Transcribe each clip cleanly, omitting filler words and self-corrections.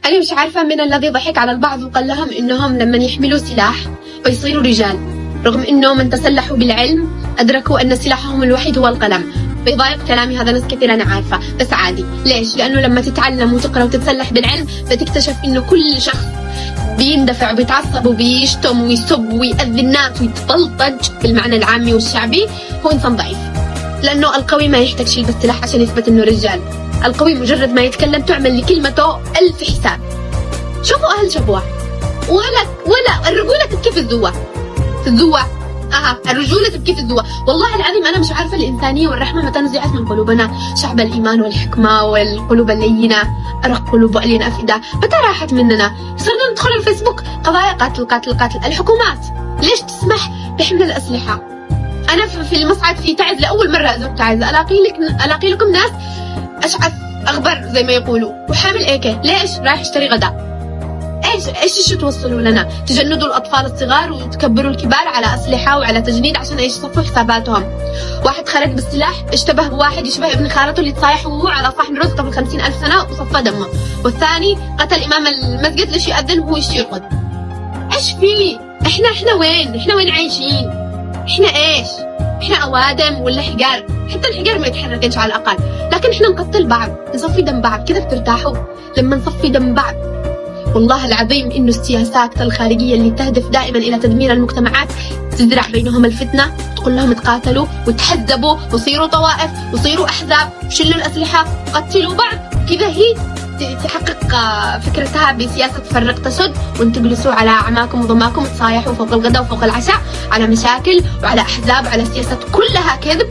أنا مش عارفة من الذي ضحك على البعض وقال لهم إنهم لما يحملوا سلاح بيصيروا رجال، رغم إنهم من تسلحوا بالعلم أدركوا أن سلاحهم الوحيد هو القلم. بيضايق كلامي هذا ناس كثير أنا عارفة، بس عادي. ليش؟ لأنه لما تتعلم وتقرأ وتتسلح بالعلم بتكتشف إنه كل شخص بيندفع وبيتعصب وبيشتم ويسب ويأذي الناس ويتبلطج بالمعنى العامي والشعبي هو إنسان ضعيف، لأنه القوي ما يحتاج يلبس سلاح عشان يثبت إنه رجال. القوي مجرد ما يتكلم تعمل لكلمته 1000 حساب. شوفوا أهل شبوة، ولا الرجولة تبكي في الزوة، في الزوة. الرجولة تبكي في الزوة. والله العظيم أنا مش عارفة الإنسانية والرحمة متى نزعت من قلوبنا. شعب الإيمان والحكمة والقلوب اللينة، أرق قلوب ألين أفئدة، متى راحت مننا؟ صرنا ندخل الفيسبوك قضايا قتل قتل قتل. الحكومات ليش تسمح بحمل الأسلحة؟ أنا في المصعد في تعز لأول مرة أزور تعز، ألاقي لكم ناس أشعث أغبر زي ما يقولوا وحامل إيكي. ليش؟ رايح يشتري غداء. ايش توصلوا لنا؟ تجندوا الاطفال الصغار وتكبروا الكبار على اسلحه وعلى تجنيد عشان يصفوا حساباتهم. واحد خرج بالسلاح اشتبه بواحد يشبه ابن خالته اللي تصايح وهو على صحن رز قبل 50,000 سنه وصفى دمه، والثاني قتل امام المسجد ليش يأذن وهو يرقد. ايش في؟ احنا وين عايشين؟ احنا ايش؟ احنا اوادم ولا حجار؟ حتى الحجار ما يتحركش على الاقل، لكن احنا نقتل بعض، نصفي دم بعض. كذا بترتاحوا لما نصفي دم بعض؟ والله العظيم إنه السياسات الخارجية اللي تهدف دائما إلى تدمير المجتمعات تزرع بينهم الفتنة، تقول لهم تقاتلوا وتحزبوا وصيروا طوائف وصيروا أحزاب وشلوا الأسلحة وقتلوا بعض. كذا هي تحقق فكرتها بسياسة فرق تسد، وانتم تجلسوا على أعماكم وضماكم تصايحوا فوق الغداء وفوق العشاء على مشاكل وعلى أحزاب وعلى سياسات كلها كذب،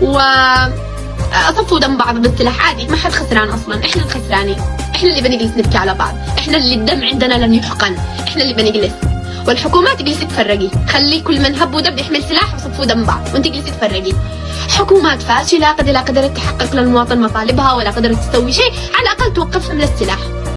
وصفوا دم بعض بالسلاح. عادي، ما حد خسران أصلا، إحنا الخسرانين، احنا اللي بنجلس نبكي على بعض، احنا اللي الدم عندنا لن يحقن، احنا اللي بنجلس. والحكومات تجلسي تفرقي، خلي كل من هب ودب يحمل سلاح وصفوا دم بعض وانت جلسي تفرقي. حكومات فاشله قد لا قدرت تحقق للمواطن مطالبها ولا قدرت تسوي شيء، على الاقل توقف حمل السلاح.